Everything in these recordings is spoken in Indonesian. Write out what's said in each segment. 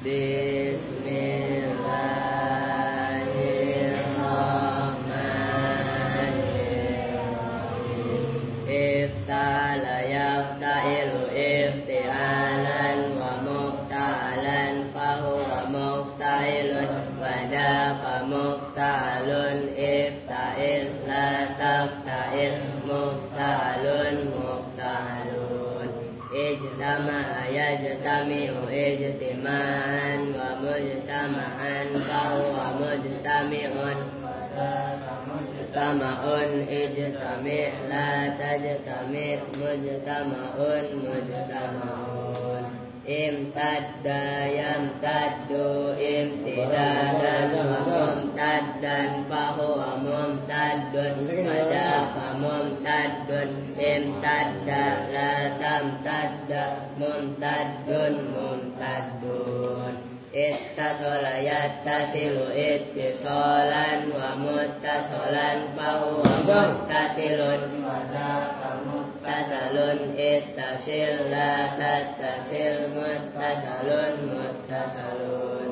Bismillahirrahmanirrahim. Iftala yafta'ilu ifti'alan wa mufta'alan fahuwa mufta'ilun wadaka mufta'alun ifta'il la tafta'il mufta'alun mufta'alun. Ijtama'a yajtami'u ijtima'an wa mujtama'an fahuwa mujtami'un mujtama'un ijtami' la tajtami' mujtama'un mujtama'un. Imtadda yamtaddu imtidadan wa mumtaddan fahuwa mumtaddun wadaka mumtaddun imtadda la tamtadda mumtaddun mumtaddun. Ittasala yattasilu ittisalan wa muttasalan fahuwa muttasilun wadaka muttasalun ittasil la tattasil muttasalun muttasalun.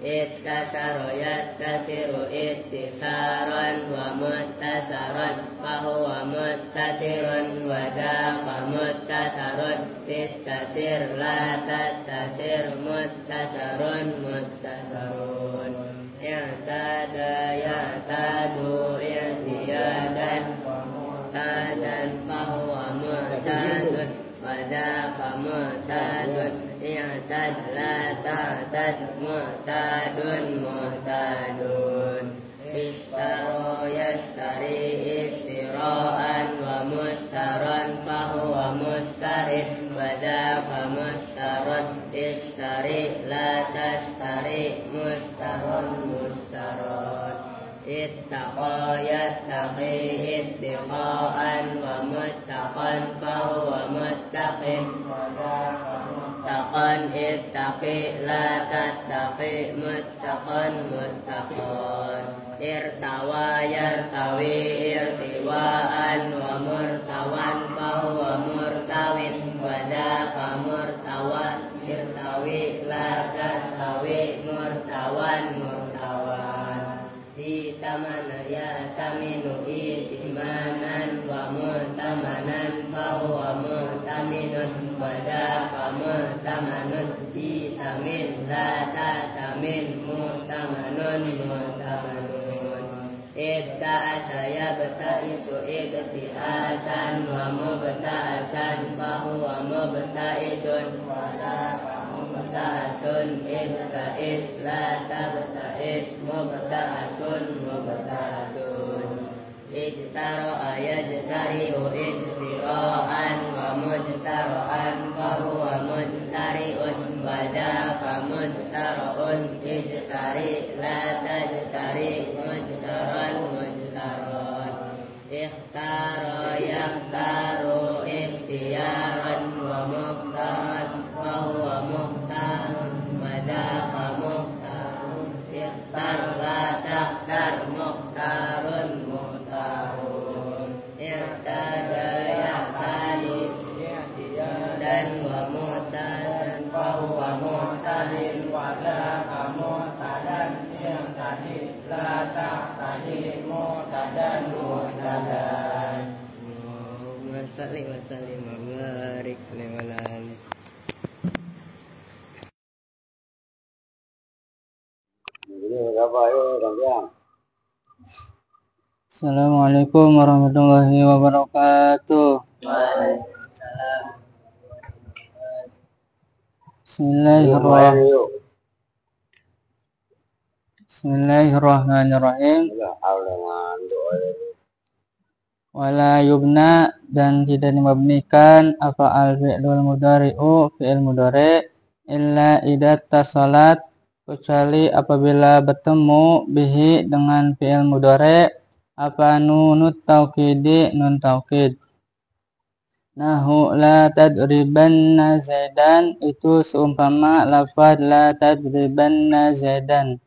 Ittasara yattasiru ittisaran wa muttasaran fahuwa muttasirun wadaka muttasarun ittasir la tattasir muttasarun muttasarun. I'tada ya'tadu i'tiyadan mu'tadan fahuwa mu'tadun wadaka mu'tadun i'tad la ta'tad mu'tadun mu'tadun. Ishtara yashtari istira'an wa mustaran fahuwa mustarin wadaka mustaron ishtari la tashtari mustaron mustaron. Ittaqa yattaqi ittiqa'an wa muttaqan fahuwa muttaqin wadaka muttaqan ittaqi la tattaqi muttaqan muttaqan. Irtawa yartawi irtiwaan wa murtawan fahuwa murtawin wadaka murtawan irtawi la tartawi murtawan murtawan. Itamana yataminu itimanan wa mutamanan fahuwa mutaminun wadaka mutamanun itamin la tatamin mutamanun mutamanun. Ibta'asa yabta'isu ibti'asan wa mubta'asan fahuwa mubta'isun wadaka mubta'asun ibta'is la tabta'is mubta'asun mubta'asun. Ijtara'a yajtari'u ijtira'an wa mujtara'an fahuwa mujtari'un wadaka mujtara'un ijtari la tajtari mujtaran mujtaran. Ikhtara yakhtaru ikhtiyaran wa mukhtaran fahuwa mukhtarun wadaka mukhtarun ikhtar la takhtar mukhtarun mukhtarun. I'tada ya'tani dan wa mutadan fahuwa mutadin wadaka mutadan i'tadi la tahtadi mutadan mutadan. Masalih masalih mabarik limalan. Assalamualaikum warahmatullahi wabarakatuh. Bismillahirrahmanirrahim. Wala yubna dan tidak dimabnikan afa'al fi'lul mudhari'u fi'il mudhari' illa idza tasalat kecuali apabila bertemu bihi dengan fi'il mudhari' apa nunut taukidi nun taukid. Nahu la tadribanna zaidan itu seumpama lafaz la tadribanna zaidan.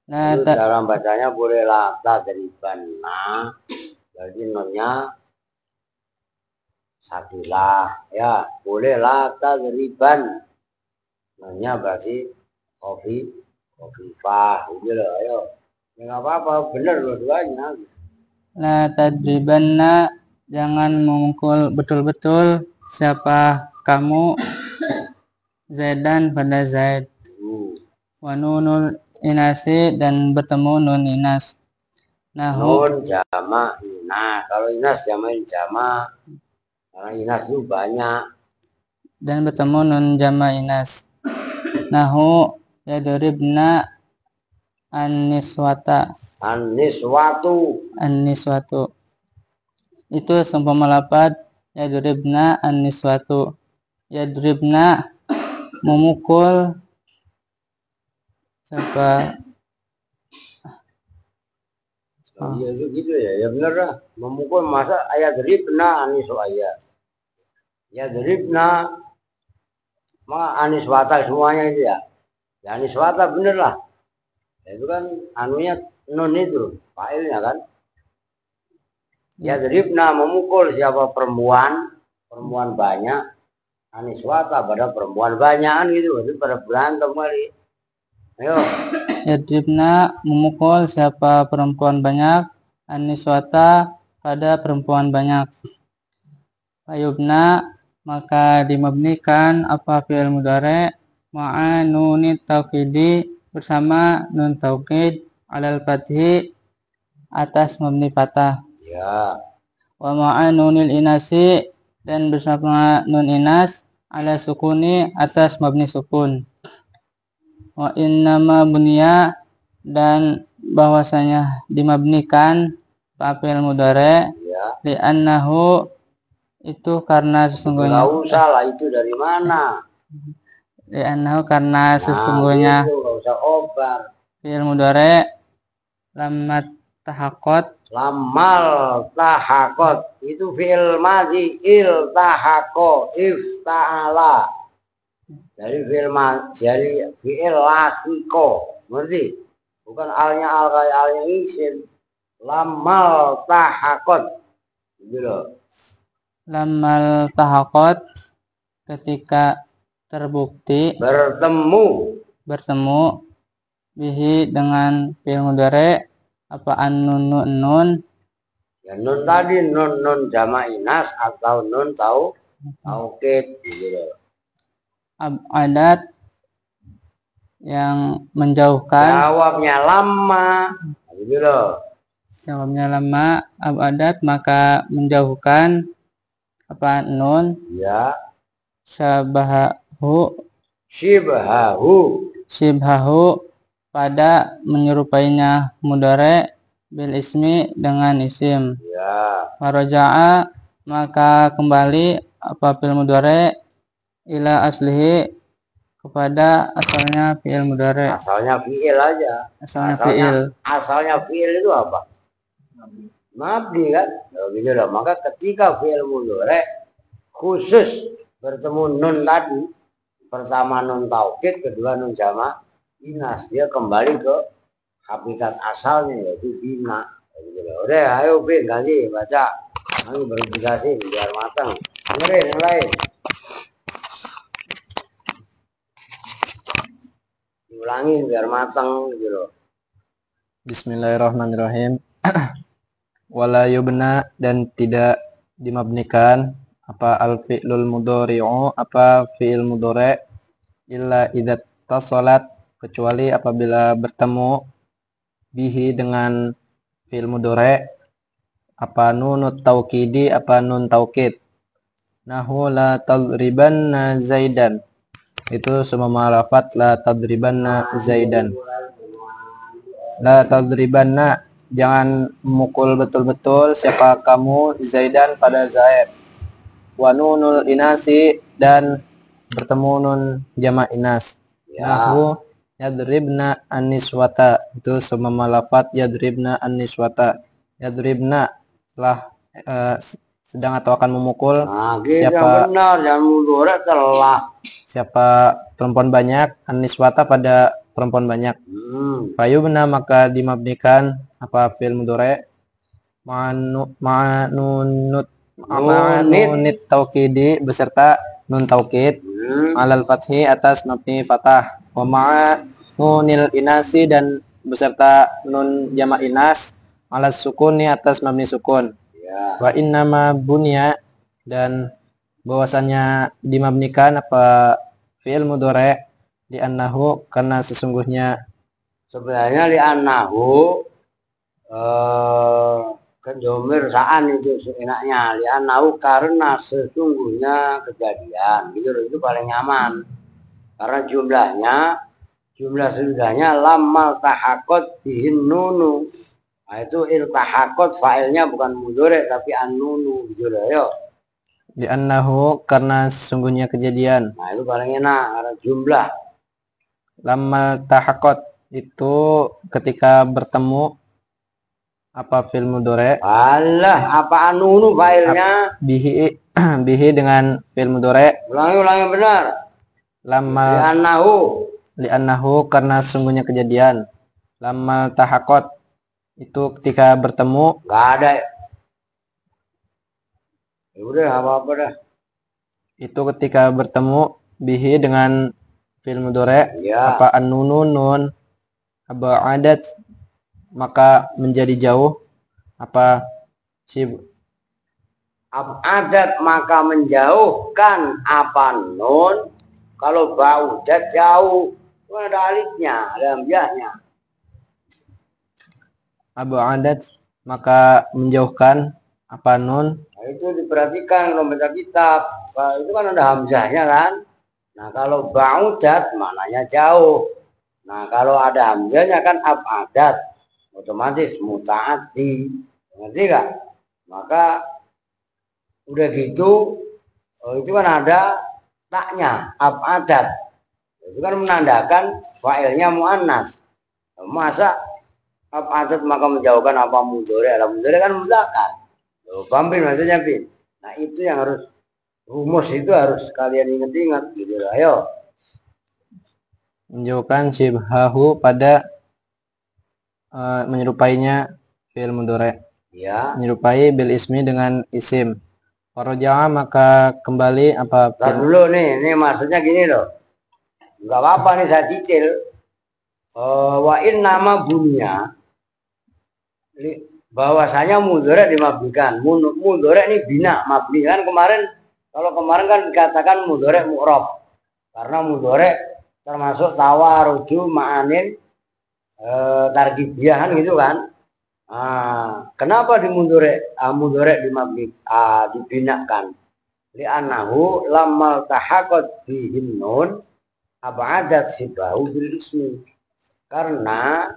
Cara bacanya boleh la tadribanna, berarti nunnya sakilah ya, boleh la tadriban, nunnya berarti Khofifah gitu loh. Ayo. Ya nggak apa-apa, bener dua-duanya. La tadribanna, jangan memukul betul-betul siapa kamu Zaidan pada Zaid. Wa nunul inasi, dan bertemu nun inas. Nun jama inas. Kalau inas jamain jama. Karena inas itu banyak. Dan bertemu nun jama inas. Nahu yadribna an-niswata. An-niswatu. Itu seumpama lafaz yadribna an-niswatu. Yadribna, memukul siapa? Iya itu gitu ya. Ya bener lah. Memukul masa ayat ribna aniswaya. Ya ribna maka aniswata semuanya itu ya. Ya aniswata bener lah. Ya, itu kan anunya nun itu failnya kan. Ya ribna memukul siapa perempuan banyak. Aniswata pada perempuan banyakan gitu. Itu pada berantem kali. Ayo. Yadribna, memukul siapa perempuan banyak. Aniswata, pada perempuan banyak. Ayubna, maka dimabnikan apa fi'il mudhari ma'a nunit taukidi, bersama nun taukid alal fathi, atas mabni fathah. Ya. Wa ma'a nunil inasi, dan bersama nun inas ala sukuni, atas mabni sukun. Wa innama bunya, dan bahwasanya dimabnikan fi'il mudhari Ya. li'annahu, itu karena sesungguhnya. Enggak usah lah itu dari mana. Li'annahu, karena sesungguhnya Gitu, enggak usah obar. fi'il mudhari lammat tahaqqat. Lamal tahakot itu fi'il madhi iltahako ifta'ala dari fi'il madhi, dari fi'il lakiko, ngerti? Bukan alnya al kayak alnya isim. Lamal tahakot gitu loh. Lamal tahaqqat, ketika terbukti bertemu bihi, dengan fi'il mudhari apa nun. Ya nun tadi nun jama inas atau nun taukid gitu loh. Adat, yang menjauhkan. Jawabnya lama gitu loh. Jawabnya lama, abadat, maka menjauhkan apa nun. Ya. Shibhahu, pada menyerupainya mudhari bil ismi, dengan isim. Ya. Waraja'a, maka kembali apa fi'il mudhari ila aslihi, kepada asalnya fi'il mudhari. Asalnya fi'il aja. Asalnya fi'il itu apa? Mabni kan? Gitu loh. Maka ketika fi'il mudhari khusus bertemu nun tadi, pertama nun taukid, kedua nun jama inas, dia kembali ke habitat asalnya, yaitu bina. Udah, ayo Bin, ganti baca. Nanti verifikasi biar matang. Dengerin yang lain. Diulangin biar matang gitu. Bismillahirrahmanirrahim. Wala yubna, dan tidak dimabnikan apa al-fi'lul mudhari'u, apa fi'il mudhari' illa idza tasalat, kecuali apabila bertemu bihi, dengan fi'il mudhari' apa nunut taukidi, apa nun taukid. Nahu la tadribanna zaidan, itu semua lafaz la tadribanna zaidan. La tadribanna, jangan memukul betul-betul siapa kamu zaidan pada zaid. Wa nunul inasi, dan bertemu nun jama inas. Ya. Nahu yadribna aniswata, itu semua lafaz yadribna aniswata. Yadribna telah sedang atau akan memukul. Nah, siapa benar, jangan mudhari telah. Siapa perempuan banyak, aniswata pada perempuan banyak. Fayubna, maka dimabnikan apa fi'il mudhari' ma'nunit taukidi, beserta nun taukid alal fathi, atas mabni fathah. Wa ma'a nunil inasi dan beserta nun jamak inas alas sukuni atas mabni sukun. Ya. Wa innama bunya dan bahwasannya dimabnikan apa fi'il mudhari di annahu karena sesungguhnya Sebenarnya li annahu kedomir saan itu enaknya li annahu karena sesungguhnya kejadian gitu loh, itu paling nyaman karena jumlah sudahnya lamal tahakot bihin nunu. Nah itu iltahakot fa'ilnya bukan mudhari tapi an-nunu gitu loh yo. di annahu karena sesungguhnya kejadian. Nah itu paling enak karena jumlah. Lamal tahakot itu ketika bertemu apa fi'il mudhari Alah, apa an-nunu fa'ilnya? bihi bihi dengan fi'il mudhari Ulangi benar. lamal Li li'annahu karena sesungguhnya kejadian. Lamal tahakot itu ketika bertemu nggak ada. Ya udah apa-apa dah. itu ketika bertemu bihi dengan fi'il mudhari Ya. apa an-nunu nun abadat maka menjadi jauh apa sib Adat maka menjauhkan apa nun. Kalau baudat jauh. Itu ada alifnya, ada hamzahnya. abadat maka menjauhkan apa nun. Nah, itu diperhatikan kalau baca kitab. Nah, itu kan ada hamzahnya kan. Nah kalau baudat maknanya jauh. Nah kalau ada hamzahnya kan abadat, otomatis mutaati, ngerti gak? Maka udah gitu, itu kan ada taknya abadat. Itu kan menandakan fa'ilnya muannas. Masa abadat maka menjauhkan apa mudhari? Ada mudhari kan muzakkar. Paham Bin maksudnya Bin? Nah itu yang harus rumus itu harus kalian ingat-ingat gitu loh. Ayo. Menjauhkan syibhahu pada menyerupainya fi'il mudhari. Ya. Menyerupai bil ismi dengan isim. Faraja'a maka kembali apa Ntar dulu nih maksudnya gini loh. Enggak apa-apa nih saya cicil. Wa in nama bunya bahwasanya mudhari dimabnikan. Mudhari ini bina mabni kan kemarin. Kalau kemarin kan dikatakan mudhari mu'rab. Karena mudhari termasuk tawaruju ma'anin targibiyah gitu kan. Kenapa di mudhari dibinakan? Li'annahu lammal tahaqat bihin nun abadat sibahu bil ismi. Karena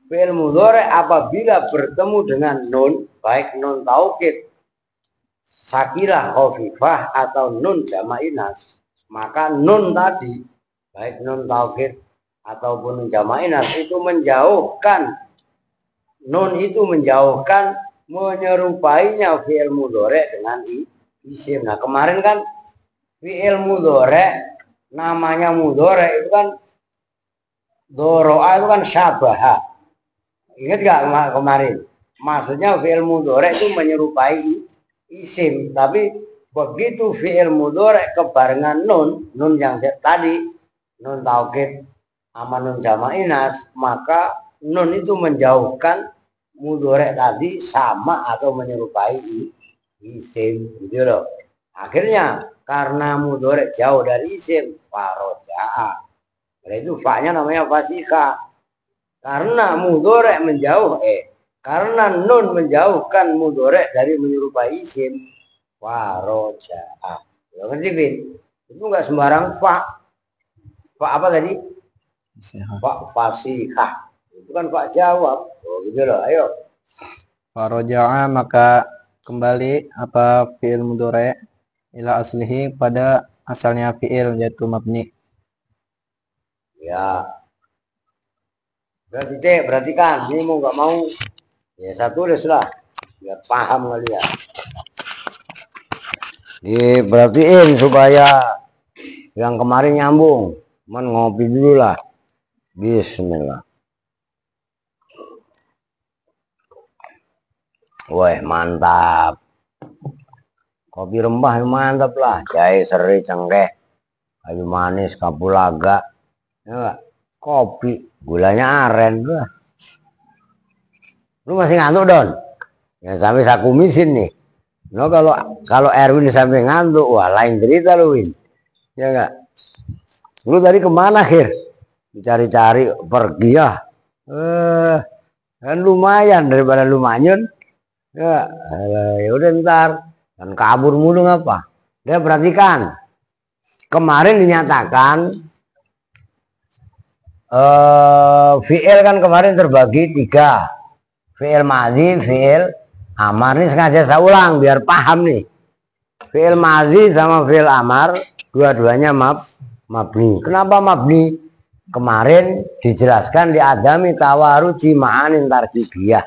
fi'il mudhari apabila bertemu dengan nun, baik nun taukid sakilah khafifah atau nun jamak inas, maka nun tadi baik nun taukid ataupun nun jamak inas itu menjauhkan menyerupainya fi'il mudhari dengan isim. Nah kemarin kan fi'il mudhari namanya mudhari itu kan doro'a itu kan syabaha. Ingat gak kemarin? Maksudnya fi'il mudhari itu menyerupai isim, tapi begitu fi'il mudhari kebarengan nun yang tadi nun taukid sama nun jamak inas, maka nun itu menjauhkan mudhari tadi sama atau menyerupai isim gitu loh. Akhirnya karena mudhari jauh dari isim faraja'a. Itu fa-nya namanya fasika. Karena mudhari karena nun menjauhkan mudhari dari menyerupai isim faraja'a. Ya ngerti Bin? Itu enggak sembarang fa. Fa apa tadi? Fa fasika. Itu kan fa jawab. Oh gitu loh. Ayo. Faraja'a maka kembali apa fi'il mudhari ila aslihi pada asalnya fi'il yaitu mabni. Ya. Berarti perhatikan, ini mau nggak mau ya saya tulis lah biar paham kalian. Diperhatiin supaya yang kemarin nyambung. Man ngopi dulu lah. Bismillah. Wah mantap. Kopi rempah mantap lah. Jahe seri cengkeh, kayu manis, kapulaga. Ya enggak? Kopi, gulanya aren lah. Lu masih ngantuk Don? Ya sampai saku misin nih. No kalau Erwin sampai ngantuk, wah lain cerita lu Win. Ya enggak? Lu tadi kemana Khir? Cari-cari pergi ya. Kan lumayan daripada lumayan. Ya, ya udah ntar. Dan kabur mulu ngapa? Dia perhatikan. Kemarin dinyatakan fi'il kan kemarin terbagi 3. Fi'il madhi, fi'il amar. Ini sengaja saya ulang biar paham nih. Fi'il madhi sama fi'il amar dua-duanya mabni. Kenapa mabni? Kemarin dijelaskan di adami tawaruji ma'anin tarkibiyah.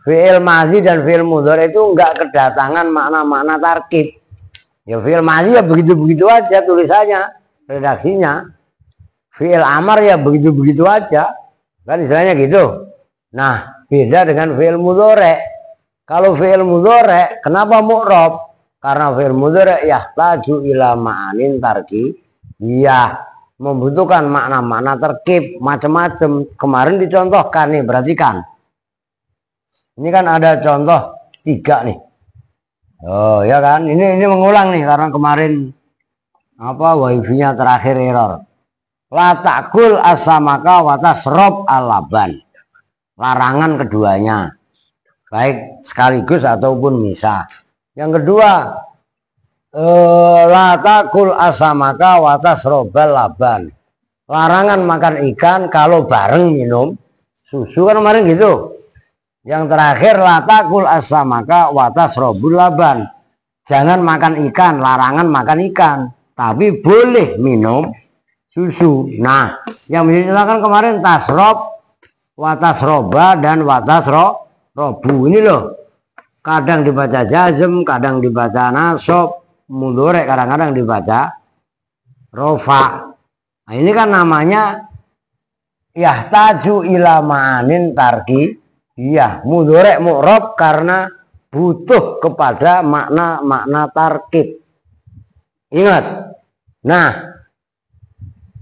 Fi'il madhi dan fi'il mudhari itu enggak kedatangan makna-makna tarkib. Ya fi'il madhi ya begitu-begitu aja tulisannya, redaksinya. Fi'il amar ya begitu-begitu aja. Kan istilahnya gitu. Nah, beda dengan fi'il mudhari. Kalau fi'il mudhari kenapa mu'rab? Karena fi'il mudhari yahtaju ila ma'anin tarkibiyah. Membutuhkan makna-makna terkib macam-macam. Kemarin dicontohkan nih, perhatikan. Ini kan ada contoh 3 nih. Oh ya kan, ini mengulang nih karena kemarin wifi-nya terakhir error. La ta'kul as-samaka wa tasrob al-laban. Larangan keduanya, baik sekaligus ataupun misah. Yang kedua, la ta'kul as-samaka wa tasrob al-laban. Larangan makan ikan kalau bareng minum susu, kan kemarin gitu. Yang terakhir, la ta'kul as-samaka wa tasrobul laban. Jangan makan ikan, larangan makan ikan, tapi boleh minum susu. Nah, yang menjelaskan kemarin tasrob, wa tasroba dan wa tasrobu. Ini loh. Kadang dibaca jazm, kadang dibaca nasob, mudhari kadang-kadang dibaca rofa. Nah, ini kan namanya yahtaju ila ma'anin tarki. Iya, mudhari mu'rab karena butuh kepada makna-makna tarkib. Ingat. Nah,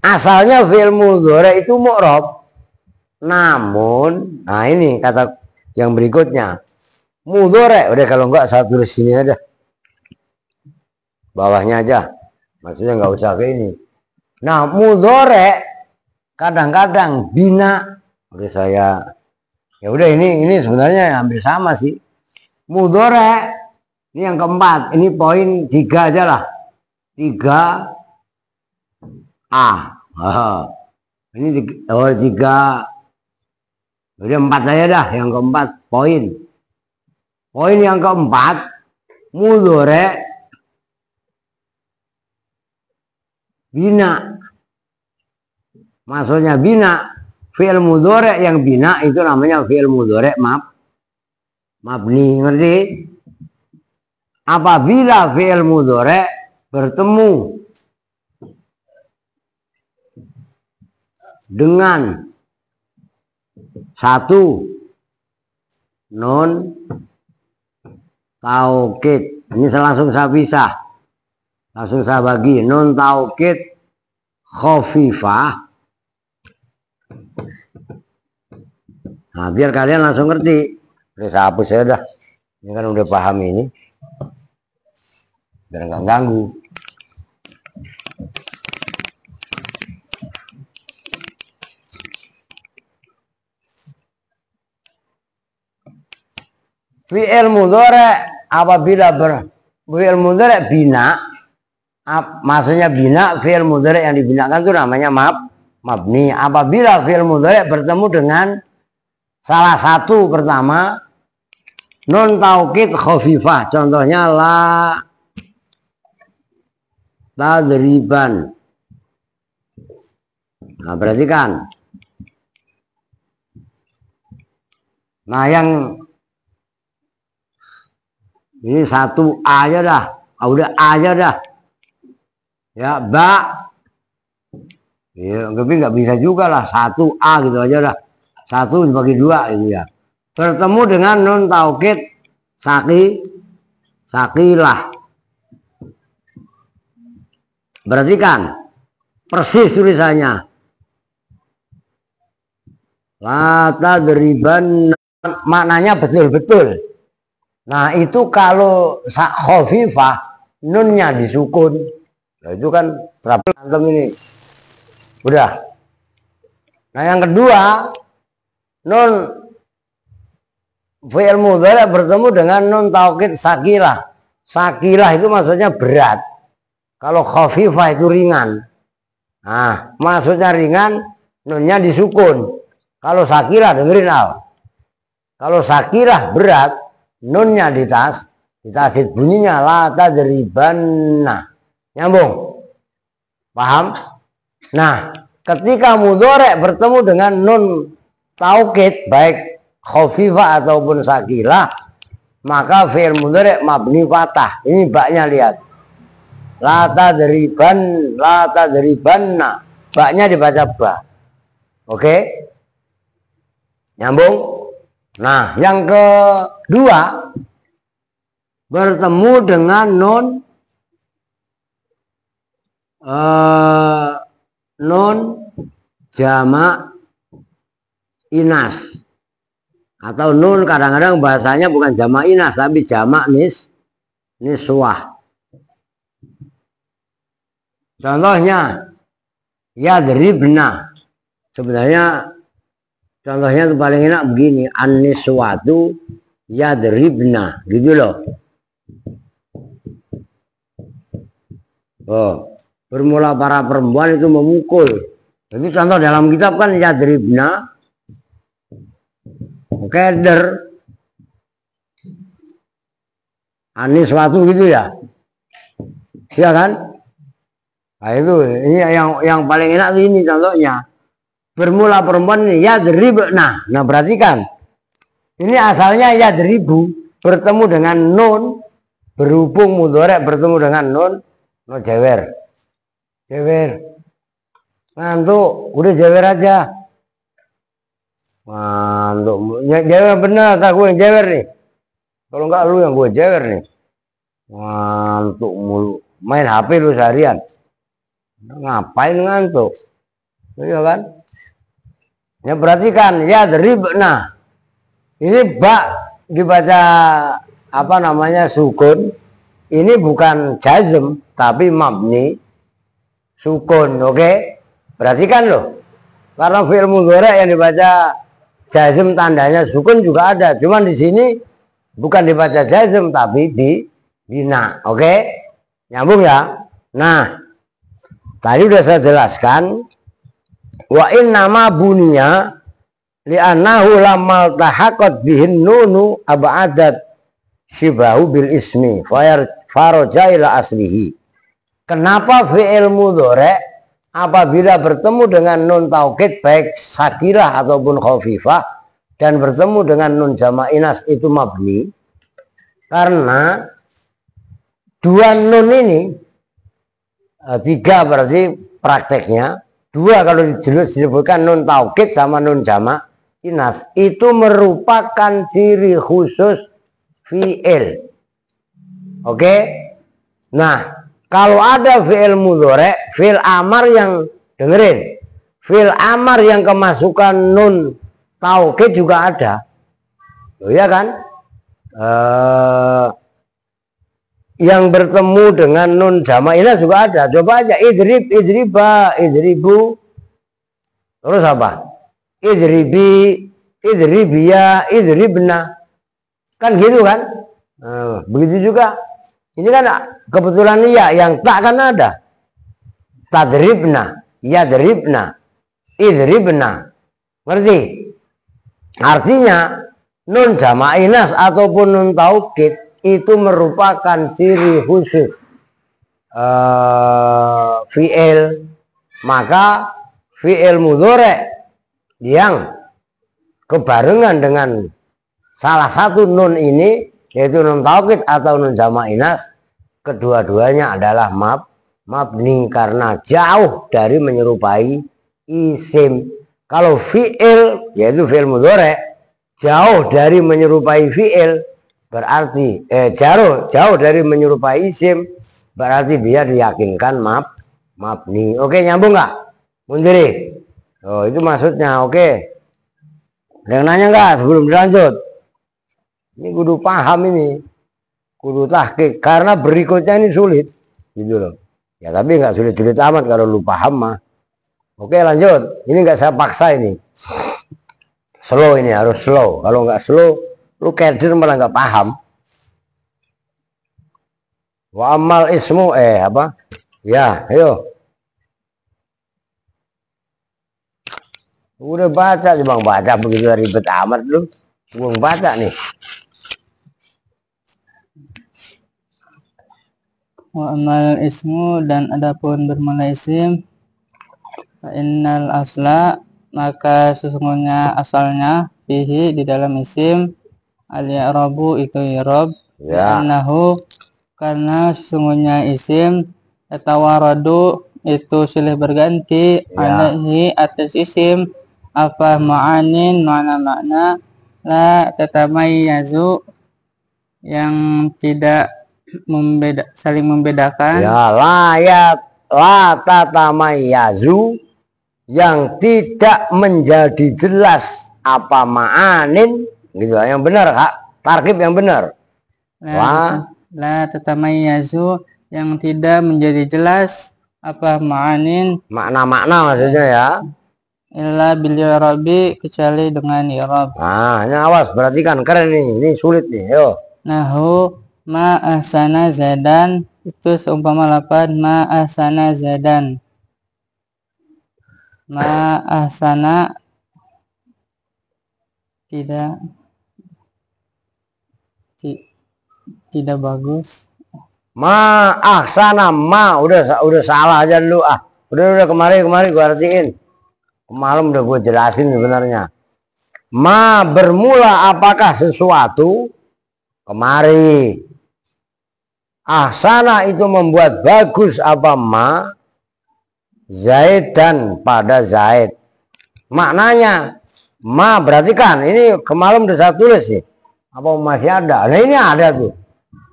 asalnya fi'il mudhari itu mu'rab. Namun, nah ini kata yang berikutnya. Mudhari, udah kalau enggak saya tulis sini aja. Bawahnya aja. Maksudnya enggak usah ke ini. Nah, mudhari kadang-kadang bina. Udah saya ya udah ini sebenarnya hampir sama sih. Mudhari ini yang keempat, ini poin 3 aja lah. 3A. Ini 3. Udah 4 aja dah, yang keempat poin. Poin yang keempat, mudhari bina. Maksudnya bina. Fi'il mudhari yang bina itu namanya fi'il mudhari mabni, ngerti? Apabila fi'il mudhari bertemu dengan satu nun taukid, ini langsung saya pisah, langsung saya bagi. Nun taukid khafifah. Nah, biar kalian langsung ngerti. Udah saya hapus ya dah. Ini kan udah paham ini. Biar nggak ganggu. Fi'il mudhari apabila fi'il mudhari bina, maksudnya bina, fi'il mudhari yang dibinakan itu namanya mabni. Apabila fi'il mudhari bertemu dengan salah satu pertama nun taukid khafifah, contohnya la tadriban. Nah, perhatikan. Nah, yang ini 1 aja dah. Udah aja dah. Ya, ba. Ya, tapi nggak bisa juga lah 1A gitu aja dah. 1 dibagi 2 gitu ya. Bertemu dengan nun taukid sakilah. Perhatikan persis tulisannya. La tadriban maknanya betul-betul. Nah, itu kalau khafifah nunnya disukun. Nah, itu kan trouble antum ini. Udah. Nah, yang kedua, nun fi'il mudhari' bertemu dengan nun taukid sakilah. Sakilah itu maksudnya berat. Kalau khafifah itu ringan. Nah, maksudnya ringan, nunnya disukun. Kalau sakilah dengerin al. Kalau sakilah berat, nunnya ditasid bunyinya la tadribanna. Nyambung. Paham? Nah, ketika mudhari' bertemu dengan nun taukid baik khafifah ataupun sakilah, maka fi'il mudhari' mabni fathah. Ini baknya lihat. La tadribanna. Baknya dibaca ba. Oke? Nyambung? Nah, yang kedua bertemu dengan nun jamak inas. Atau nun kadang-kadang bahasanya bukan jamak inas tapi jamak niswah. Contohnya yadribna. Sebenarnya contohnya itu paling enak begini, an-niswatu yadribna, gitu loh. Oh, bermula para perempuan itu memukul. Jadi contoh dalam kitab kan yadribna, keder, an-niswatu gitu ya. Iya kan? Nah itu, ini yang paling enak tuh ini contohnya. Bermula perempuan ini yadribna. Nah perhatikan, ini asalnya yadribu bertemu dengan nun, berhubung mudhari' bertemu dengan nun jewer. Ngantuk, udah jewer aja. Ngantuk, jewer bener, tak gue yang jewer nih. Kalau enggak lu yang gue jewer nih. Ngantuk mulu, main HP lu seharian. Ngapain ngantuk? Iya kan? Ya perhatikan, yadribna. Ini bak dibaca apa namanya sukun. Ini bukan jazm tapi mabni sukun, oke? Perhatikan loh. Karena fi'il mudhari' yang dibaca jazm tandanya sukun juga ada. Cuman di sini bukan dibaca jazm tapi bina, oke? Nyambung ya? Nah, tadi udah saya jelaskan. Wa innama bunya li'annahu lammal tahaqat bihin nunu ab'adat shibahu bil ismi faraja ila aslihi. Kenapa fi'il mudhari' apabila bertemu dengan nun taukid baik sakilah ataupun khafifah dan bertemu dengan nun jamak inas itu mabni? Karena dua nun ini, tiga berarti prakteknya. Dua kalau disebutkan nun taukid sama nun jamak inas itu merupakan ciri khusus fi'il. Oke? Nah, kalau ada fi'il mudhari', fi'il amar yang dengerin, fi'il amar yang kemasukan nun taukid juga ada. Oh iya kan? Yang bertemu dengan nun jamak inas juga ada. Coba aja idrib, idriba, idribu. Terus apa? Idribi, idribiya, idribna. Kan gitu kan? Begitu juga. Ini kan kebetulan ya, yang tak kan ada. Tadribna, yadribna, idribna. Ngerti? Artinya nun jamak inas ataupun nun taukid itu merupakan ciri khusus fi'il. Maka fi'il mudhari' yang kebarengan dengan salah satu nun ini, yaitu nun taukid atau nun jamak inas, kedua-duanya adalah mabni karena jauh dari menyerupai isim. Kalau fi'il, yaitu fi'il mudhari', jauh dari menyerupai fi'il, berarti jauh dari menyerupai isim, berarti dia diyakinkan mabni. Oke, nyambung nggak? Mundiri. Oh, itu maksudnya. Oke. Ada yang nanya nggak sebelum dilanjut? Ini kudu paham ini, kudu tahqiq karena berikutnya ini sulit, gitu loh. Ya tapi nggak sulit-sulit amat kalau lu paham mah. Oke lanjut, ini nggak saya paksa ini. Slow ini harus slow. Kalau nggak slow, lu keder malah nggak paham. Wa amal ismu apa? Ya, ayo. Udah baca sih bang, baca begitu ribet amat lu. Gua baca nih. Wa amal ismu dan adapun bermula isim, fa innal asla maka sesungguhnya asalnya fihi di dalam isim al-i'rabu itu i'rab Ya. annahu karena sesungguhnya isim tawaradu itu silih berganti alaihi atas isim apa ma'anin makna-makna la tatamayyazu yang tidak saling membedakan Ya la tatamayyazu yang tidak menjadi jelas apa ma'anin gitu yang benar Kak. Tarkib yang benar. la tatamayyazu yang tidak menjadi jelas apa ma'anin Makna-makna maksudnya ya. illa bil i'rabi kecuali dengan i'rab. Nah, ini awas perhatikan keren nih. Ini sulit nih. Yo. Nahu ma ahsana zadan itu seumpama lapan ma ahsana zadan. Ma ahsana tidak bagus. Ma ahsana ma udah salah aja dulu ah. Udah kemari gua artiin. Malam udah gue jelasin sebenarnya. Ma bermula apakah sesuatu? Kemari. Ahsana itu membuat bagus apa ma? Zaidan pada Zaid. Maknanya ma berarti kan ini kemarin udah saya tulis sih. Apa masih ada? Nah ini ada tuh.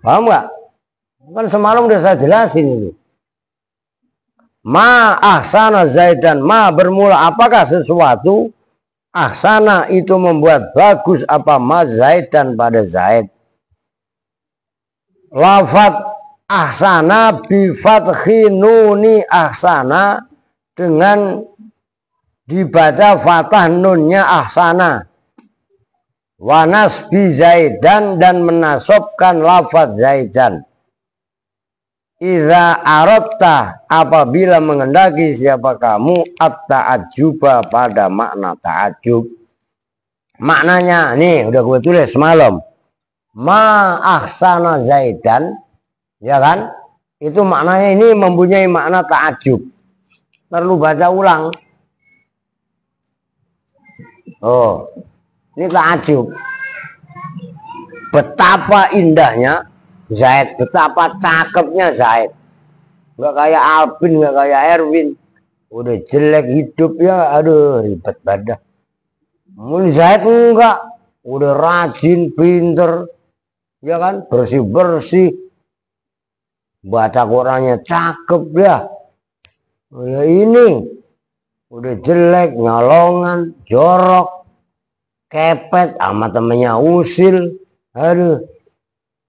Paham nggak? Kan semalam udah saya jelasin ini. Ma ahsana Zaidan, ma bermula apakah sesuatu? Ahsana itu membuat bagus apa ma Zaidan pada Zaid. Lafat ahsana bi fathi nuni ahsana dengan dibaca fathah nunnya ahsana. Wa nasbi Zaidan dan menasobkan lafaz Zaidan. Iza aradta apabila mengendaki siapa kamu at-ta'ajjuba pada makna ta'ajjub. Maknanya nih udah gue tulis semalam. Ma ahsana Zaidan, ya kan? Itu maknanya ini mempunyai makna ta'ajjub. Perlu baca ulang. Oh, ini ta'ajjub. Betapa indahnya Zaid, betapa cakepnya Zaid. Nggak kayak Alvin, nggak kayak Erwin. Udah jelek hidupnya, aduh ribet badah. Muli Zaid enggak, udah rajin, pinter, ya kan, bersih-bersih. Baca Qurannya cakep ya. Ya ini, udah jelek, nyolongan, jorok, kepet, sama temennya usil. Aduh.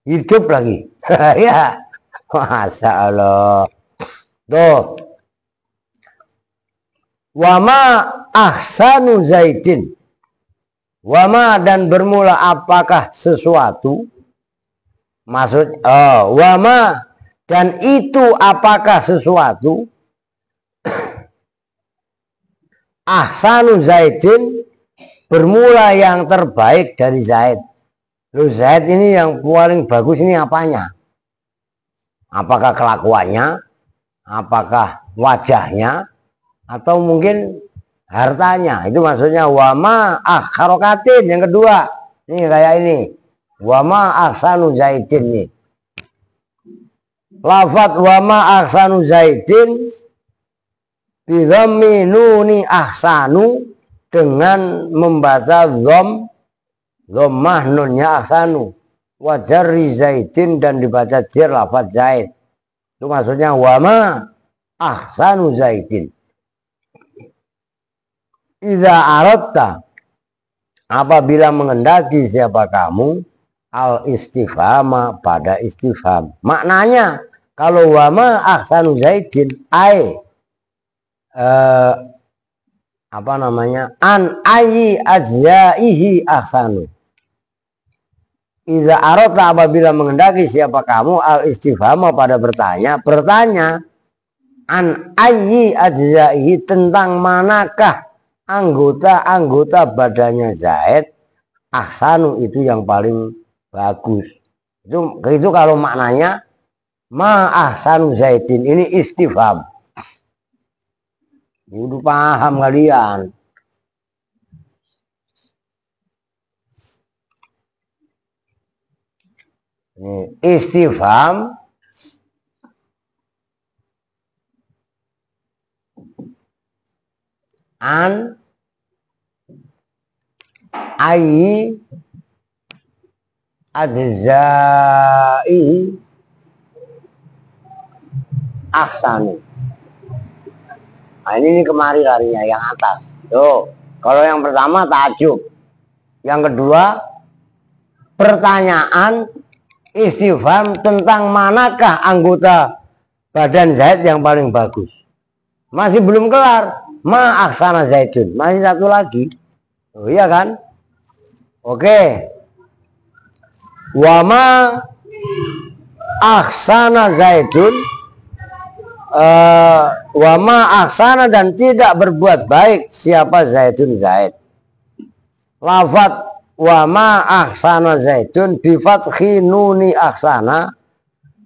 Hidup lagi. Ya. Masya Allah. Tuh. Wama ahsanu Zaidin. Wama dan bermula apakah sesuatu? Maksud wama dan itu apakah sesuatu? Ahsanu Zaidin bermula yang terbaik dari Zaid. Lu Zaid ini yang paling bagus ini apanya? Apakah kelakuannya? Apakah wajahnya? Atau mungkin hartanya? Itu maksudnya wama harokatin yang kedua. Ini kayak ini. Wama ahsanu Zaidin nih. Lafat wama ahsanu Zaidin bidhammi nuni ahsanu dengan membaca dhammah nunnya ahsanu wa jarri Zaidin dan dibaca jar lafaz Zaid. Itu maksudnya wama ahsanu Zaidin. Iza aradta apabila mengendaki siapa kamu al istifhama pada istifham. Maknanya kalau wama ahsanu zaidin apa namanya, an ayi ajzaihi ahsanu. Iza arota apabila mengendaki siapa kamu al istifhama pada bertanya an ayi ajzaihi tentang manakah anggota-anggota badannya Zaid ahsanu itu yang paling bagus. Itu kalau maknanya ma ahsanu Zaidin ini istifham. Udah paham kalian? Ini istifham an ayi adzai ahsanu. Nah, ini kemari larinya yang atas. Tuh, kalau yang pertama ta'ajub. Yang kedua pertanyaan istifham tentang manakah anggota badan Zaid yang paling bagus. Masih belum kelar. Ma ahsana Zaidun. Masih satu lagi. Oh iya kan? Oke. Wa ma ahsana Zaidun. Wa ma ahsana dan tidak berbuat baik siapa Zaidun Zaid. Lafat wa ma ahsana Zaidun bi fathi nuni ahsana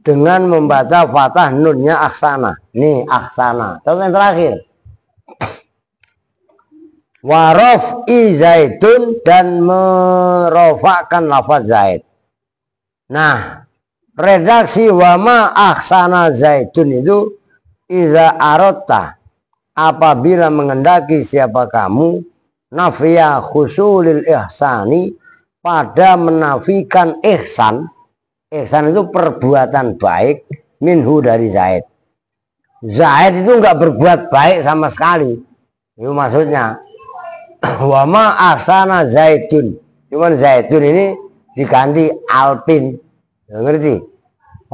dengan membaca fathah nunnya ahsana. Nih ahsana. Terus yang terakhir. Wa raf'i Zaidun dan merofakkan lafaz Zaid. Nah, redaksi wa ma ahsana Zaidun itu iza arota apabila mengendaki siapa kamu nafiya khusulil ihsani pada menafikan ihsan. Ihsan itu perbuatan baik minhu dari Zaid. Zaid itu enggak berbuat baik sama sekali. Itu maksudnya. Wa ma ahsana Zaidun. Cuman Zaidun ini diganti Alpin. Ngerti?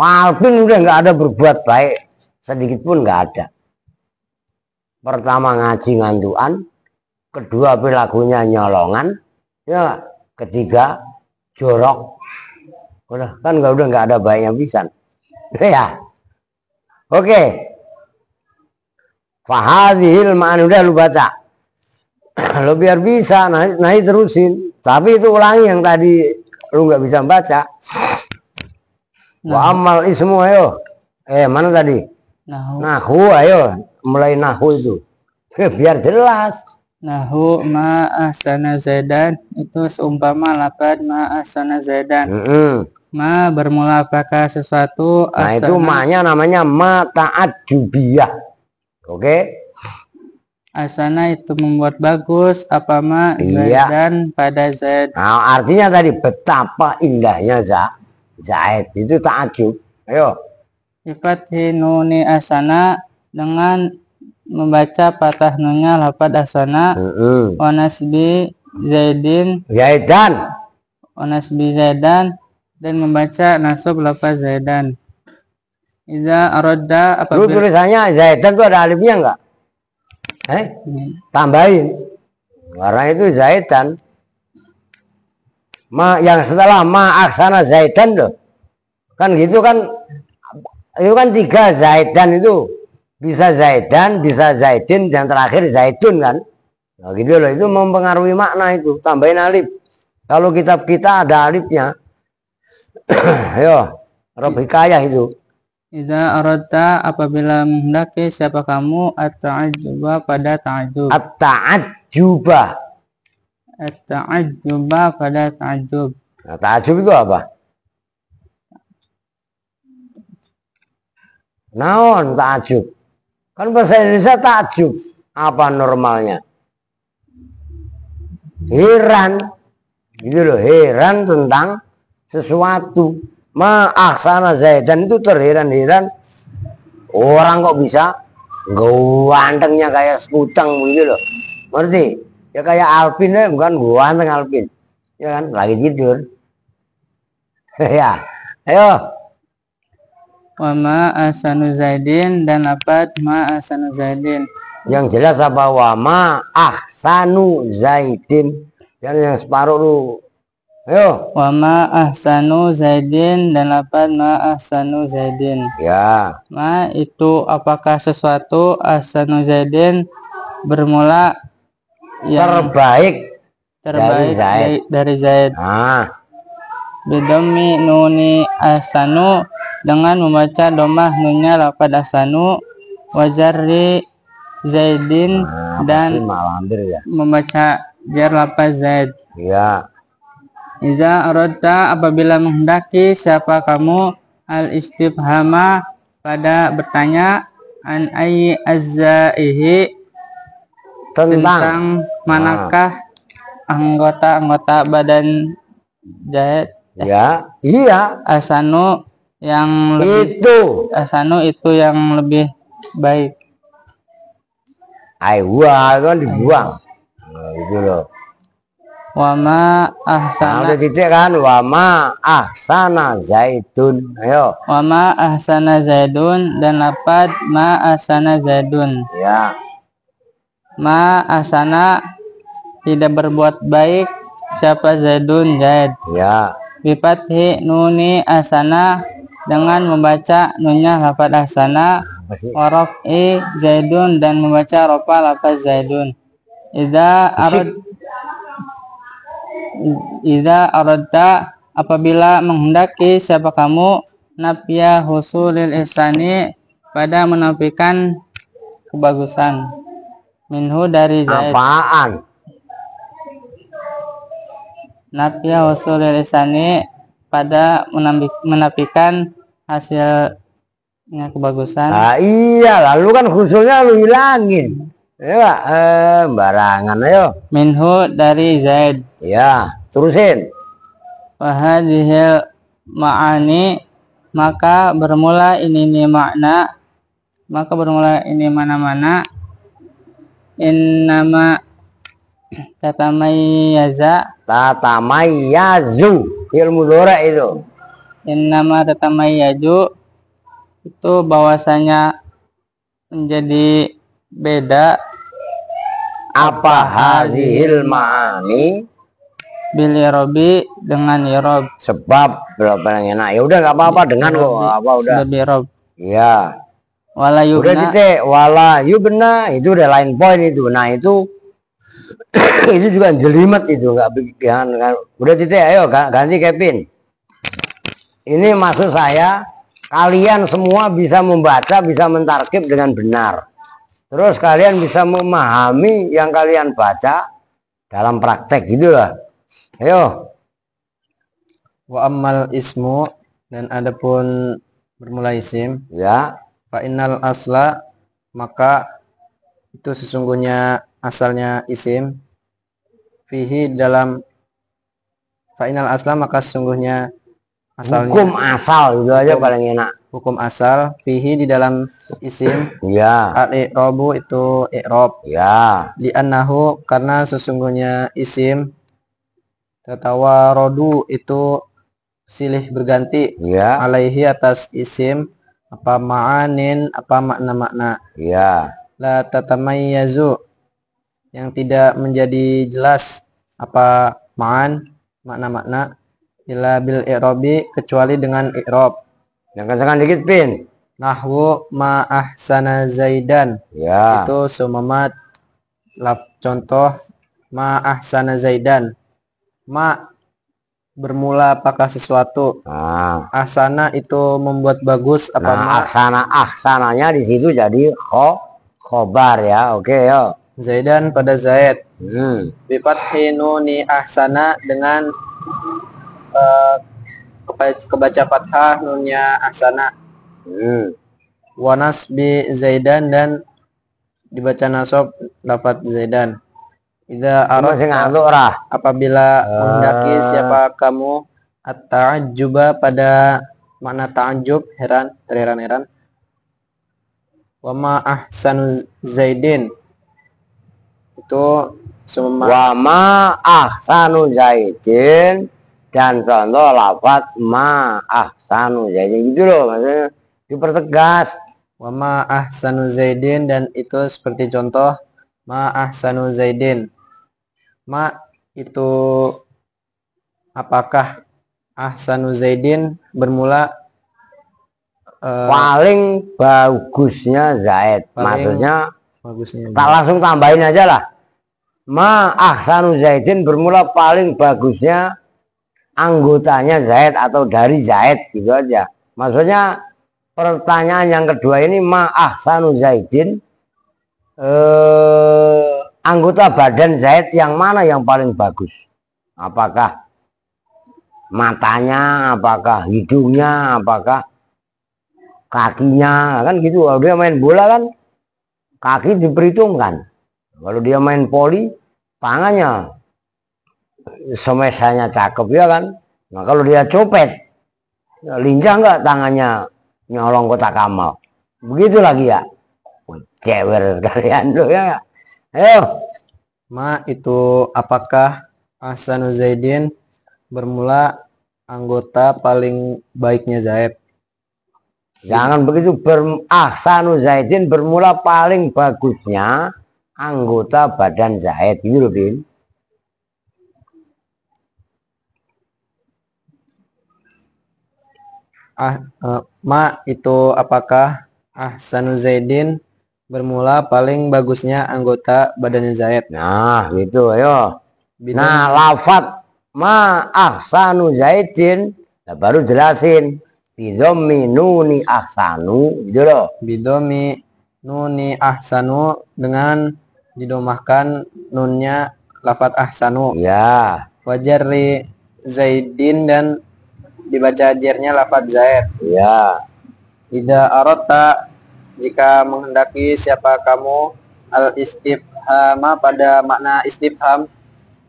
Alpin udah enggak ada berbuat baik. Sedikit pun nggak ada. Pertama ngaji nganduan, kedua perilakunya nyolongan, ya ketiga jorok. Udah kan udah nggak ada baiknya pisan. Ya. Oke. Fahadhil ma'an udah lu baca. Lo biar bisa naik terusin. Tapi itu ulangi yang tadi lu nggak bisa baca. Wa amal ismu ayo. Mana tadi? Nahu ayo mulai nahu itu biar jelas. Nahu ma ahsana Zaidan itu seumpama lapad ma ahsana Zaidan. Ma bermula apakah sesuatu. Nah itu ma-nya namanya ma ta'ajjubiyah. Oke. Asana itu membuat bagus apa ma Zaidan pada Zaid. Nah artinya tadi betapa indahnya Zaid itu ta'ajjub. Ayo. Sifat nuni asana dengan membaca patah nunnya lapad asana. Onasbi Zaidin Zaidan. Onasbi Zaidan dan membaca nasab lapad Zaidan. Iza aroda apabila tulisannya Zaidan itu ada alifnya enggak? Tambahin. Warna itu Zaidan. Yang setelah ma aksana Zaidan loh. Kan gitu kan. Itu kan tiga Zaidan itu. Bisa Zaidan, bisa Zaidin, dan terakhir Zaidun kan. Nah gitu loh, itu mempengaruhi makna itu. Tambahin alif. Kalau kitab kita ada alifnya. Ayo, Rob Hikayah itu. Idza aradta apabila menghendaki siapa kamu at-ta'ajjuba pada ta'ajjub. At-ta'ajjuba. At-ta'ajjuba pada ta'ajjub. Nah, ta'ajjub itu apa? Naon ta'ajjub? Kan bahasa Indonesia ta'ajjub. Apa normalnya? Heran. Gitu loh, heran tentang sesuatu. Ma ahsana Zaidan itu terheran-heran. Orang kok bisa gantengnya kayak sekutang gitu loh. Ngerti? Ya kayak Alvin ya, bukan gua anteng Alvin. Ya kan, lagi tidur. Ya, ayo. Wa ma ahsanu Zaidin dan lafaz ma ahsanu Zaidin. Yang jelas apa? Wama ahsanu Zaidin. Jangan yang separuh lu. Ayo. Wa ma ahsanu Zaidin dan lafaz ma ahsanu Zaidin. Ya. Ma itu apakah sesuatu ahsanu Zaidin bermula yang terbaik dari Zaid. Nah, Bidommi nuni ahsanu dengan membaca domah nunnya lafaz ahsanu, wajarri Zaidin dan ya. membaca jar lafaz Zaid. Ya. Iza aradta apabila menghendaki siapa kamu al istifhama pada bertanya an ayyi azzaihi tentang manakah anggota-anggota badan Zaid. Ya, iya. Ahsanu yang lebih ahsanu itu yang lebih baik. Aiwa kan dibuang. Nah, gitu loh. Wama ahsana. Nah, titik kan wama ahsana Zaidun. Ayo. Wama ahsana Zaidun dan lafaz ma ahsana Zaidun. Ya. Ma ahsana tidak berbuat baik siapa Zaidun Zaid. Ya. Bifathi nuni ahsana dengan membaca nunnya lafaz ahsana, waraf'i Zaidun dan membaca rofa lafaz Zaidun. Idza aradta apabila menghendaki siapa kamu nafya husulil ihsani pada menafikan kebagusan minhu dari Zaid. Apaan? Nafya husulil ihsani pada menafikan hasilnya kebagusan. Ah iya, lalu kan husulnya lu hilangin. Ya, barangan ayo. Minhu dari Zaid. Ya, terusin. Wahadihil ma'ani maka bermula ini makna, maka bermula ini mana-mana. Innama tatamayyazu ilmu dora itu. Innama tatamayyazu itu bahwasanya menjadi beda apa hadhil ma'ani bil irobi dengan irob. Sebab berapa yang enak. Ya udah nggak apa-apa dengan kok. Apa udah. Irob. Iya. Wala yubna. Udah titik. Wala yubna itu udah lain poin itu. Nah itu itu juga jelimet itu nggak bikin. Udah titik. Ayo ganti Kevin. Ini maksud saya kalian semua bisa membaca, bisa mentarkib dengan benar. Terus kalian bisa memahami yang kalian baca dalam praktek gitu lah. Ayo. Wa ammal ismu dan adapun bermula isim. Ya. Fa innal asla maka itu sesungguhnya asalnya isim. Fihi dalam fa innal asla maka sesungguhnya asalnya. Hukum asal itu aja paling enak. Hukum asal fihi di dalam isim. Ya. Al-i'rabu itu i'rab. Ya. Li'annahu karena sesungguhnya isim tatawarodu itu silih berganti. Ya. Alaihi atas isim apa ma'anin apa makna-makna. Ya. La tatamayyazu yang tidak menjadi jelas apa ma'an makna-makna illa bil i'rabi kecuali dengan i'rab. Yang kencang dikit Pin. Nahwu ma ahsana Zaidan. Ya. Itu seumpama contoh ma ahsana Zaidan. Ma bermula apakah sesuatu. Nah. Ahsana itu membuat bagus apa ma. Ahsananya di situ jadi khobar ya. Oke, yo. Zaidan pada Zaid. Bifathi nuni ahsana dengan kebaca fathah nunnya ahsana. Wa nasbi Zaidan dan dibaca nasab lafaz Zaidan. Idza aradta apabila menghendaki siapa kamu at-ta'ajjuba pada makna ta'ajjub heran terheran-heran. Wa ma ahsanu Zaidin itu Wa ma ahsanu Zaidin, dan contoh lafaz ma ahsanu Zaidin gitu loh, maksudnya dipertegas. Wa ma ahsanu Zaidin, dan itu seperti contoh ma ahsanu Zaidin. Ma itu apakah, ahsanu Zaidin bermula paling bagusnya Zaid. Maksudnya bagusnya tak langsung tambahin aja lah. Ma ahsanu Zaidin bermula paling bagusnya anggotanya Zaid atau dari Zaid, gitu aja. Maksudnya pertanyaan yang kedua ini, ma ahsanu Zaidin, anggota badan Zaid yang mana yang paling bagus? Apakah matanya, apakah hidungnya, apakah kakinya? Kan gitu. Kalau dia main bola kan kaki diperhitungkan. Kalau dia main voli, tangannya semesanya cakep, ya kan. Nah kalau dia copet, lincah nggak tangannya nyolong kotak amal? Begitu lagi ya. Cewer kalian tuh ya. Ayo. Ma itu apakah ahsanu Zaidin bermula anggota paling baiknya Zaid. Jangan begitu. Ahsanu Zaidin bermula paling bagusnya anggota badan Zaid, gitu loh, Bin. Ma itu apakah ahsanu Zaidin bermula paling bagusnya anggota badannya Zaid. Nah gitu, ayo. Nah lafaz ma ahsanu Zaidin, nah, baru jelasin bidommi nuni ahsanu, gitu loh. Bidomi nuni ahsanu, dengan didomahkan nunnya lafaz ahsanu. Ya. Wajarri Zaidin, dan dibaca jarnya lafaz Zaid. Ya. Ida arota, jika menghendaki siapa kamu, al istifhama pada makna istifham,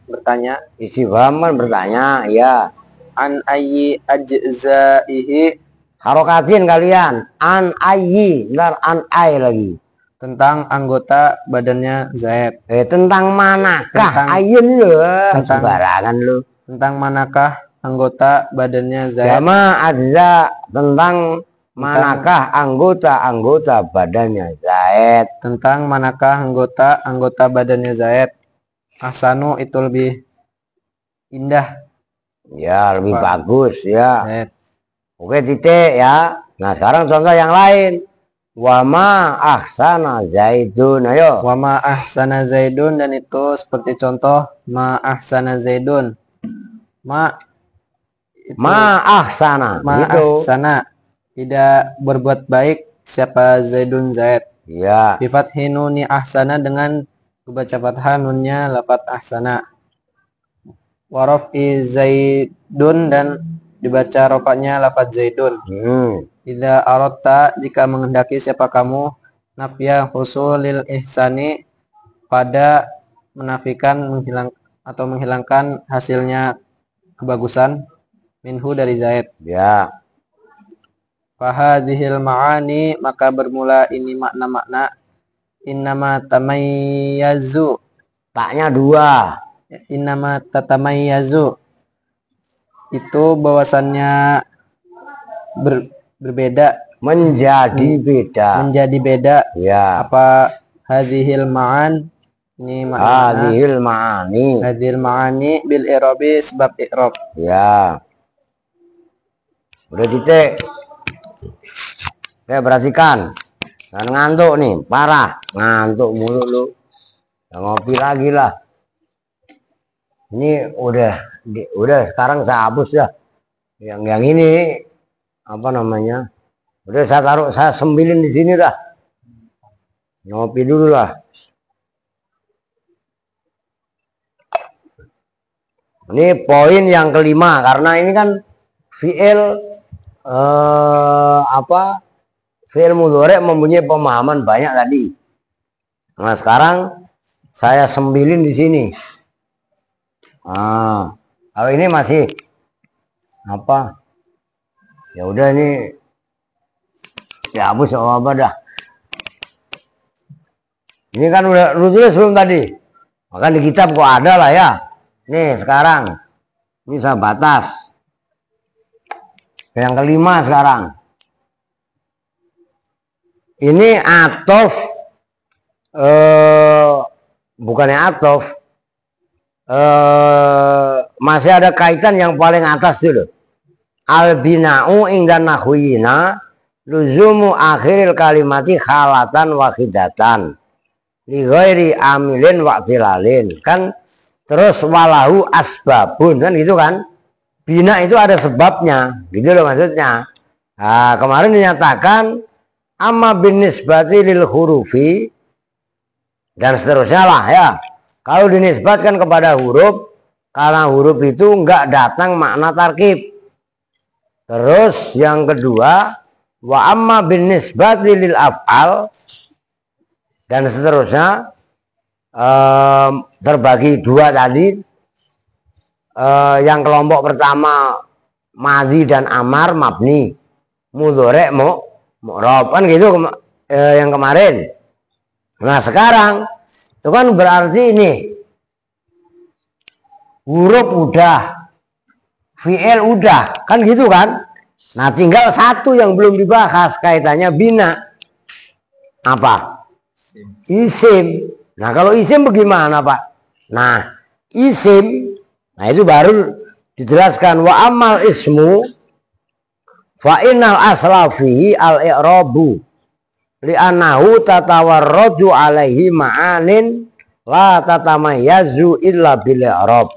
bertanya. Istifham bertanya, ya. An ayyi ajzaihi, Harokatin kalian. An ayyi, ntar an ay lagi. tentang anggota badannya Zaid. Tentang manakah? Tentang- Ayun lu, tentang- sembarangan lu. Tentang manakah anggota badannya Zaid. Jama ajza, tentang manakah anggota badannya Zaid. Tentang manakah anggota badannya Zaid. Ahsanu itu lebih indah. Ya, lebih bagus ya. Zaid. Oke, titik ya. Nah, sekarang contoh yang lain. Wa ma ahsana Zaidun. Ayo. Wa ma ahsana Zaidun, dan itu seperti contoh ma ahsana Zaidun. Ma itu, Ma ahsana. ma Gitu. ahsana, tidak berbuat baik siapa Zaidun Zaid. Ya. Sifat hinuni ahsana, dengan kebaca fathah nunnya lafat ahsana. Warofi Zaidun, dan dibaca rofaknya lafat Zaidun. Idza aradta, jika menghendaki siapa kamu, nafya husulil ihsani, pada menafikan, menghilangkan hasilnya kebagusan, minhu dari Zaid. Ya. Fahadhil ma'ani, maka bermula ini makna-makna. Innama tamayyazu, Taknya dua. innama tatamayyazu, itu bahwasannya berbeda, Menjadi beda. menjadi beda. Ya. Apa hadhil ma'an, ini makna Hadhil ma'ani. hadhil ma'ani bil i'rabi, sebab i'rab. Ya. Udah titik. Oke, perhatikan. Dan ngantuk nih, parah. Ngantuk mulu lu. Ya, ngopi lagi lah. Ini udah sekarang saya hapus ya. Yang ini apa namanya? Udah saya sembilin di sini dah. Ngopi dulu lah. Ini poin yang kelima, karena ini kan fi'il fi'il mudhari' mempunyai pemahaman banyak tadi. Nah, sekarang saya sembilin di sini. Kalau ini masih apa? Ya udah, ini ya hapus apa dah. Ini kan udah lu tulis belum tadi? Maka di kitab kok ada lah ya. Nih sekarang, ini saya batas. Yang kelima sekarang. Ini atof, bukannya atof, masih ada kaitan yang paling atas dulu. Al-bina'u ingdan nahwiyina luzumu akhiril kalimati khalatan wahidatan li ghairi amilin waqtilalin. Kan terus walahu asbabun kan gitu kan. Bina itu ada sebabnya, gitu loh maksudnya. Nah, kemarin dinyatakan amma bin nisbati lil hurufi dan seterusnya lah ya. Kalau dinisbatkan kepada huruf, karena huruf itu enggak datang makna tarkib. Terus yang kedua, wa amma bin nisbati lil af'al dan seterusnya, terbagi dua tadi. Yang kelompok pertama madhi dan amar mabni, mudhari' mu'rab kan gitu yang kemarin. Nah sekarang itu kan berarti ini huruf udah, fi'il udah, kan gitu kan. Nah tinggal satu yang belum dibahas kaitannya bina, apa? Isim. Nah kalau isim bagaimana Pak? Nah isim, nah itu baru dijelaskan wa amal ismu fa innal asla fihi al-i'rabu li'annahu tatawarradu alaihi ma'anin la tatamayyazu illa bil i'rab.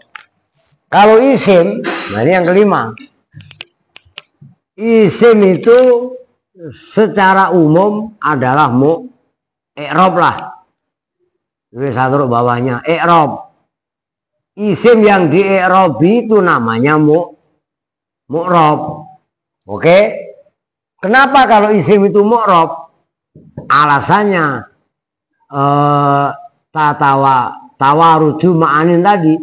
Kalau isim, nah ini yang kelima. Isim itu secara umum adalah i'rab lah. Ini satu bawahnya i'rab. Isim yang di-i'rabi itu namanya mu'rab. Oke? Kenapa kalau isim itu mu'rab? Alasannya tawaruju ma'anin tadi.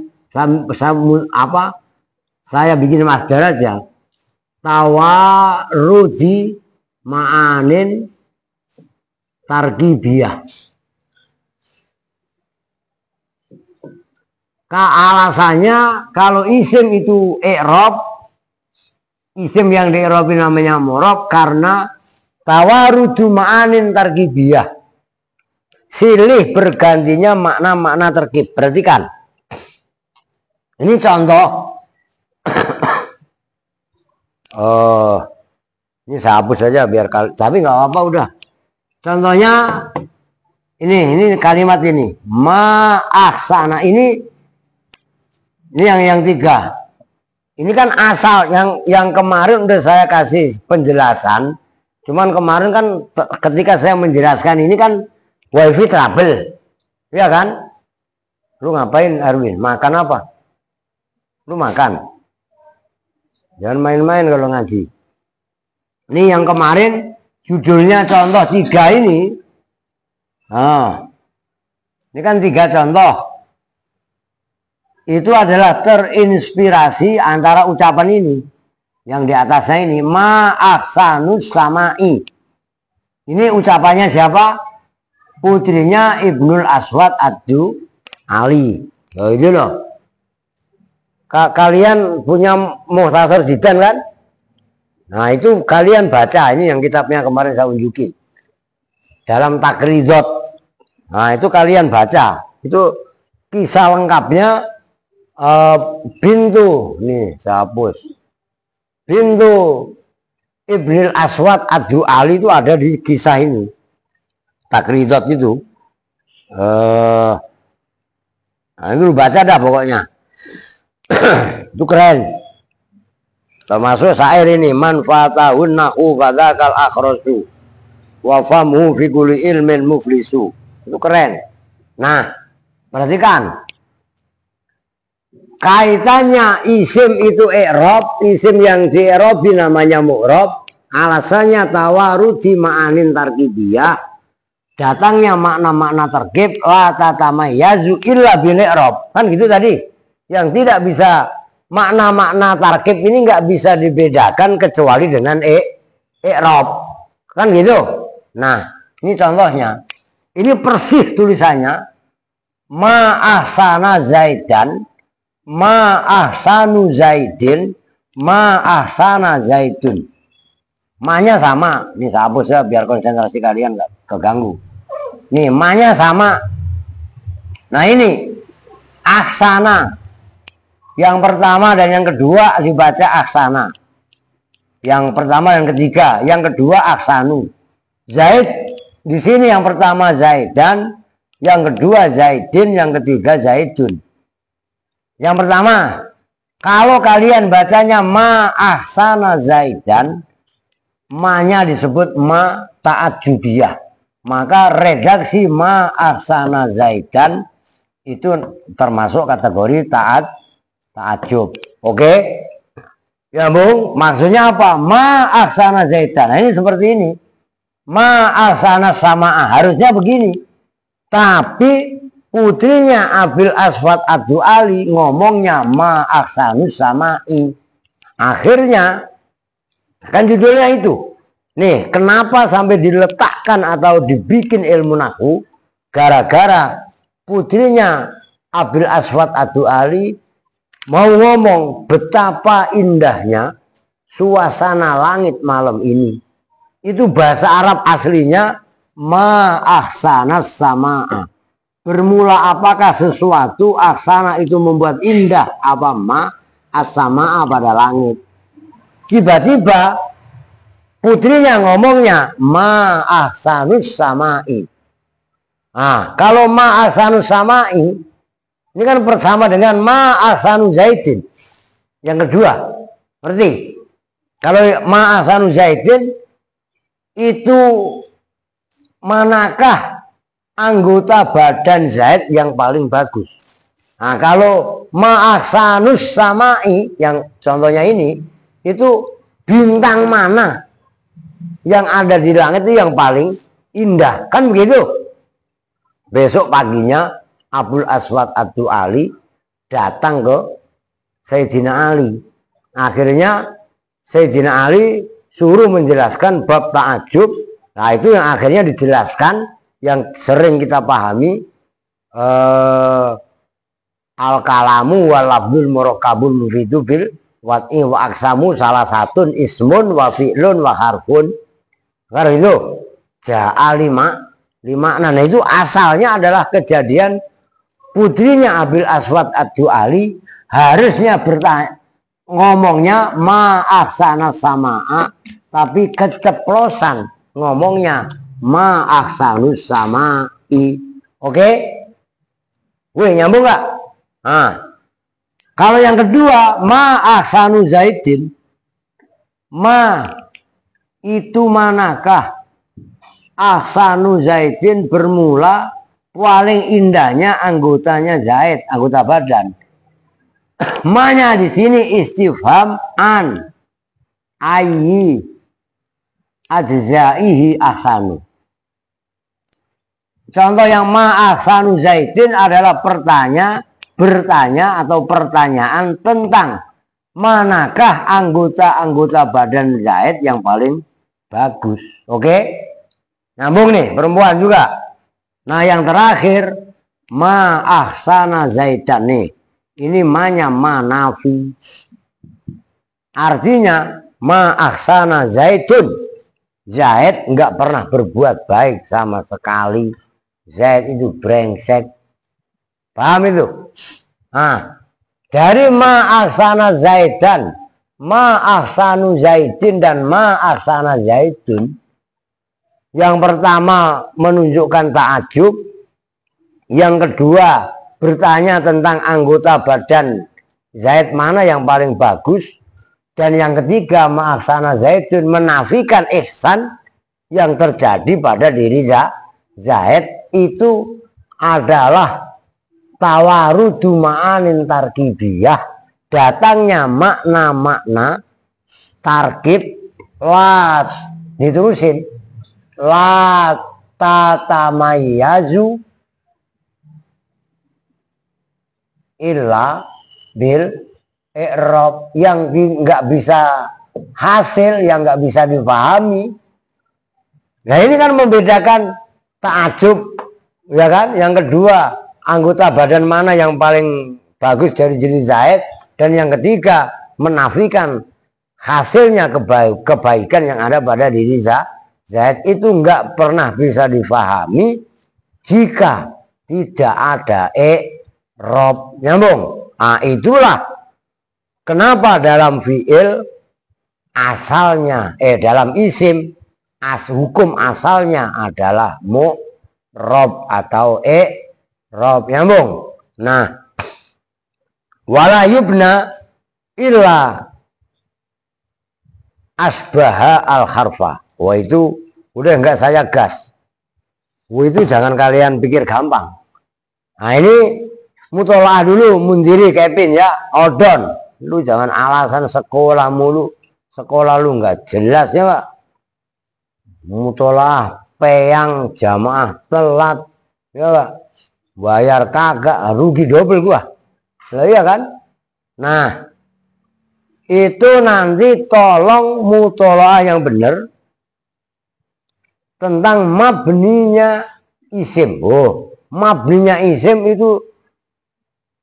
Saya bikin masdar aja. Tawarudi ma'anin tarkibiyah. Alasannya kalau isim itu i'rab, isim yang di-i'rabi namanya mu'rab karena tawarudu ma'anin tarkibiyah. Silih bergantinya makna-makna terkib. Perhatikan. Ini contoh. Ini saya hapus saja biar tapi nggak apa-apa udah. Contohnya ini kalimat ini. Ma'ahsana ini yang tiga. Ini kan asal yang kemarin udah saya kasih penjelasan. Cuman kemarin kan ketika saya menjelaskan ini kan wifi trouble. Ya kan? Lu ngapain Arwin? Makan apa? Lu makan. Jangan main-main kalau ngaji. Ini yang kemarin judulnya contoh 3 ini. Nah, ini kan 3 contoh. Itu adalah terinspirasi antara ucapan ini yang di atasnya ini ma'ahsanus sama'i. Ini ucapannya siapa? Putrinya Ibnul Aswad Ad-Du'ali. Oh itu loh. Kalian punya Mukhtasar Jidan kan? Nah itu kalian baca, ini yang kitabnya kemarin saya unjukin dalam Takridot. Nah itu kalian baca, itu kisah lengkapnya. Bintu nih saya hapus. Bintu Ibnul Aswad Ad-Du'ali itu ada di kisah ini Takridot itu. Nah itu lu baca dah pokoknya. Itu keren. Termasuk syair ini manfaatahun nahu fadzakal akhrasu wa famu fi kulli ilmin muflisu. Itu keren. Nah perhatikan kaitannya isim itu i'rab, isim yang di-i'rabi namanya mu'rab, alasannya tawarudi ma'anin tarkibiyah, datangnya makna-makna terkib, la tatamayyazu illa bil i'rab. Kan gitu tadi. Yang tidak bisa makna-makna tarkib ini nggak bisa dibedakan kecuali dengan i'rab. Kan gitu. Nah, ini contohnya. Ini persis tulisannya. ma ahsana Zaidan, ma ahsanu Zaidin, ma ahsana Zaidun. Ma-nya sama. Ini saya hapus ya biar konsentrasi kalian nggak keganggu. Nih, ma-nya sama. Nah ini ahsana. Yang pertama dan yang kedua dibaca ahsana. Yang pertama dan ketiga, yang kedua ahsanu. Zaid di sini yang pertama Zaidan, yang kedua Zaidin, yang ketiga Zaidun. Yang pertama, kalau kalian bacanya ma ahsana Zaidan, ma-nya disebut ma ta'ajjubiyah. Maka redaksi ma ahsana Zaidan itu termasuk kategori ta'ajjub. Oke? Ya, Bung, maksudnya apa? Ma ahsana Zaidan. Nah, ini seperti ini. Ma ahsana Sama'a, harusnya begini. Tapi putrinya Abil Aswad Ad-Du'ali ngomongnya ma ahsanu Sama'i. Akhirnya kan judulnya itu. Nih, kenapa sampai diletakkan atau dibikin ilmu nahwu? Gara-gara putrinya Abil Aswad Ad-Du'ali mau ngomong betapa indahnya suasana langit malam ini. Itu bahasa Arab aslinya ma ahsana Sama'a. Bermula apakah sesuatu ahsana itu membuat indah apa ma as-sama'a pada langit. Tiba-tiba putrinya ngomongnya ma ahsanus sama'i. Nah, kalau ma ahsanus sama'i ini kan bersama dengan ma ahsanu Zaidin. Yang kedua, ngerti? Kalau ma ahsanu Zaidin itu manakah anggota badan Zaid yang paling bagus? Nah, kalau ma ahsanus sama'i yang contohnya ini, itu bintang mana yang ada di langit itu yang paling indah, kan begitu? Besok paginya Abul Aswad Ad-Du'ali datang ke Sayyidina Ali. Akhirnya Sayyidina Ali suruh menjelaskan bab ta'ajub. Nah, itu yang akhirnya dijelaskan, yang sering kita pahami, al-kalamu wal lafzul murakkabul mufidu bil wat'i wa aksamu salah satun ismun wa fi'lun wa harfun. Karena itu ja'a lima. Nah, itu asalnya adalah kejadian putrinya Abil Aswad Ad-Du'ali harusnya bertanya, ngomongnya ma ahsana Sama'a, tapi keceplosan ngomongnya ma ahsanus sama'i. Oke? Wih, nyambung gak? Nah, kalau yang kedua ma ahsanu Zaidin, ma itu manakah ahsanu Zaidin bermula paling indahnya anggotanya Zaid, anggota badan. Ma-nya di sini istifham an ayyi ajzaihi ahsanu. Contoh yang ma ahsanu Zaidin adalah bertanya atau pertanyaan tentang manakah anggota-anggota badan Zaid yang paling bagus. Oke? Nyambung nih, perempuan juga. Nah, yang terakhir ma ahsana Zaidan nih. Ini ma-nya ma nafi. Artinya ma ahsana Zaidun. Zaid enggak pernah berbuat baik sama sekali. Zaid itu brengsek. Paham itu? Nah, dari ma ahsana Zaidan, ma ahsanu Zaidin dan ma ahsana Zaidun. Yang pertama menunjukkan ta'ajub. Yang kedua bertanya tentang anggota badan Zaid mana yang paling bagus. Dan yang ketiga ma ahsana Zaidun menafikan ihsan yang terjadi pada diri Zaid. Itu adalah tawarudu ma'anin tarkibiyah, datangnya makna-makna tarkib. Las diterusin, la tatamayyazu illa bil i'rab, yang nggak bisa hasil, yang nggak bisa dipahami. Nah, ini kan membedakan ta'ajub, ya kan? Yang kedua anggota badan mana yang paling bagus dari jenis zaid, dan yang ketiga menafikan hasilnya kebaikan yang ada pada diri zaid, itu nggak pernah bisa difahami jika tidak ada rob. Nyambung? Nah, itulah kenapa dalam fiil asalnya dalam isim hukum asalnya adalah rob atau rob. Nyambung? Nah, wala yubna illa asbaha al harfa. Wah, itu udah enggak saya gas. Wah, itu jangan kalian pikir gampang. Nah, ini mutolaah dulu, mundiri Kevin ya, odon. Lu jangan alasan sekolah mulu. Sekolah lu enggak jelas ya, Pak. Mutolaah peyang jamaah telat ya, Pak. Bayar kagak, rugi double gua. Lah iya kan? Nah, itu nanti tolong mutolaah yang benar tentang mabninya isim. Oh, mabninya isim itu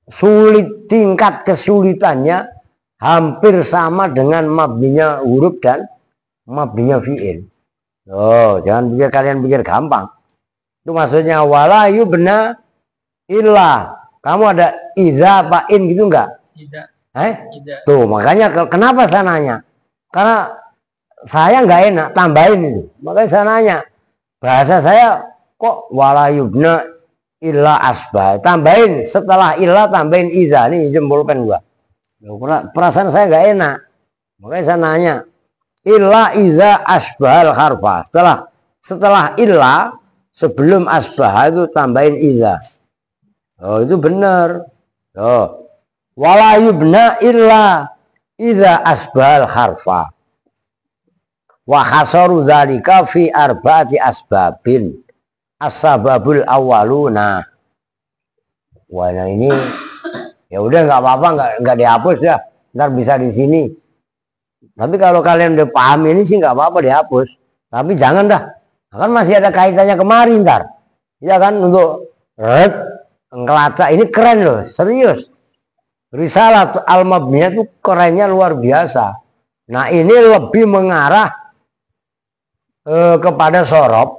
sulit, tingkat kesulitannya hampir sama dengan mabninya huruf dan mabninya fiil. Oh, jangan pikir kalian pikir gampang. Itu maksudnya wala yubna illa. Kamu ada iza fa'in gitu enggak? Tidak. Tidak. Tuh, makanya kenapa saya nanya? Karena saya nggak enak tambahin itu. Makanya saya nanya. Bahasa saya kok wala yubna illa asbah. Tambahin setelah illa tambahin iza. Nih jempolpen gua. Perasaan saya nggak enak. Makanya saya nanya. Illa iza asbahal harfa. Setelah illa sebelum asbah itu tambahin iza. Oh, itu benar. Oh. Wala yubna illa iza asbahal harfa. Wa hasaru dzalika fi arba'ati asbabin. As-sababul awwaluna. Wah, nah ini ya udah nggak apa-apa, nggak dihapus ya. Ntar bisa di sini. Tapi kalau kalian udah paham ini sih nggak apa-apa dihapus. Tapi jangan dah. Kan masih ada kaitannya kemarin ntar. Ya kan, untuk ngelacak ini keren loh, serius. Risalah al-mabniyah itu kerennya luar biasa. Nah, ini lebih mengarah kepada sorob,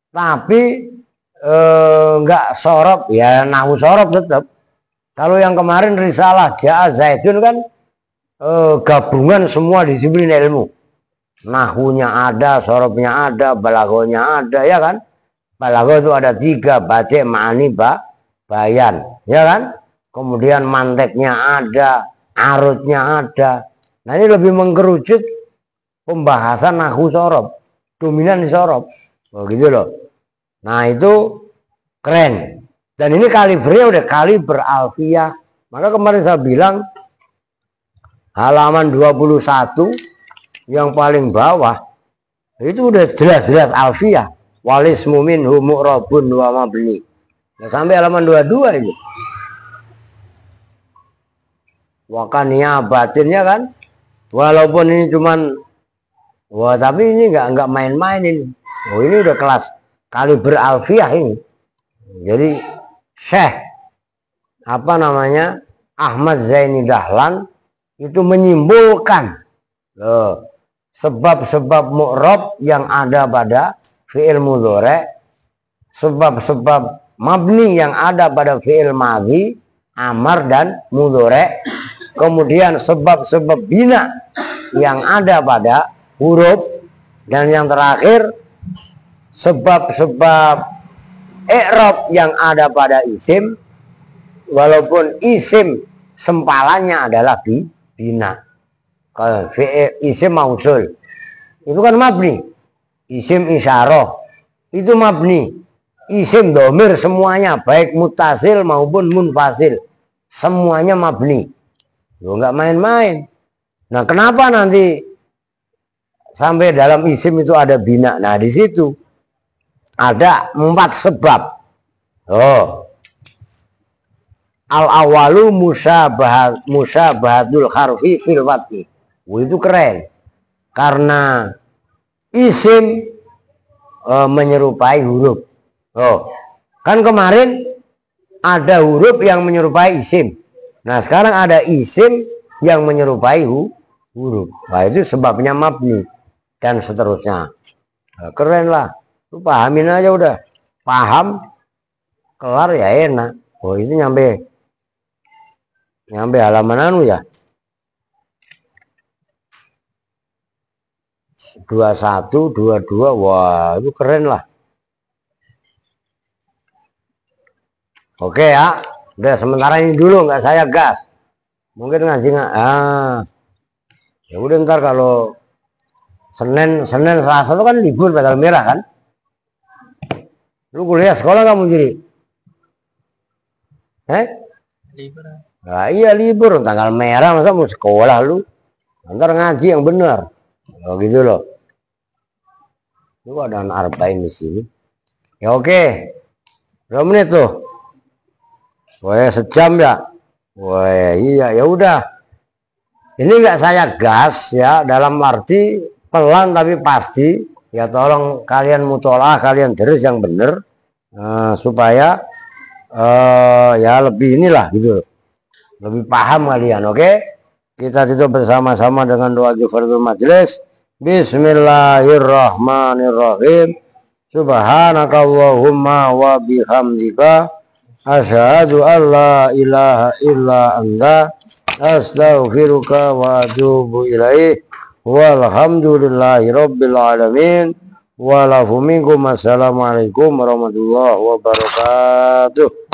tapi enggak sorob, ya nahu sorob tetap. Kalau yang kemarin risalah Ja'a Zaidun kan gabungan semua disiplin ilmu. Nahunya ada, sorobnya ada, balagonya ada, ya kan? Balago itu ada 3, batik, ma'ani, bayan, ya kan? Kemudian manteknya ada, arutnya ada. Nah, ini lebih mengkerucut pembahasan nahu sorob, dominan di sorob. Oh, gitu loh. Nah, itu keren. Dan ini kalibernya udah kaliber alfiyah. Maka kemarin saya bilang halaman 21 yang paling bawah itu udah jelas-jelas alfiyah. Walismu minhu mu'rabun wa mabni. Nah, sampai halaman 22 itu. Wakania batinnya kan, walaupun ini cuman, wah tapi ini nggak main-main ini. Oh, ini udah kelas kaliber alfiyah ini. Jadi Syekh apa namanya Ahmad Zaini Dahlan itu menyimpulkan sebab-sebab mu'rab yang ada pada fi'il mudhari, sebab-sebab mabni yang ada pada fi'il madhi, amar dan mudhari. Kemudian sebab-sebab bina yang ada pada huruf, dan yang terakhir sebab-sebab i'rab yang ada pada isim, walaupun isim sempalannya adalah bina. Kalau isim mausul itu kan mabni, isim isyarah itu mabni, isim domir semuanya baik mutasil maupun munfasil semuanya mabni. Lo nggak main-main. Nah, kenapa nanti sampai dalam isim itu ada bina? Nah, di situ ada 4 sebab. Oh, al-awalu musyabahatul harfi fil fathi. Itu keren. Karena isim menyerupai huruf. Oh, kan kemarin ada huruf yang menyerupai isim. Nah, sekarang ada isim yang menyerupai huruf. Nah, itu sebabnya mabni dan seterusnya. Nah, keren lah. Lu pahamin aja udah. Paham, kelar ya enak. Oh, itu nyampe halaman anu ya. 21, 22, wah itu keren lah. Oke ya, udah sementara ini dulu nggak saya gas. Mungkin ngaji nggak? Ya udah ntar kalau Senin Selasa itu kan libur tanggal merah kan? Lu kuliah sekolah kamu jadi? Libur. Nah, iya libur tanggal merah masa mau sekolah lu? Ntar ngaji yang benar. Oh gitu loh. Lu ada arba'in di sini. Ya oke. Berapa menit tuh? Wah, sejam ya. Wah, iya ya udah. Ini nggak saya gas ya, dalam arti pelan tapi pasti. Ya tolong kalian mutolaah, kalian terus yang bener supaya ya lebih inilah gitu. Lebih paham kalian, oke? Kita tutup bersama-sama dengan doa Jufratul Majlis. Bismillahirrahmanirrahim. Subhanakallahumma wa bihamdika asyhadu an la ilaha illa anta astaghfiruka wa atubu ilaih. Walhamdulillahi rabbil alamin. Walafu minkum. Assalamualaikum warahmatullahi wabarakatuh.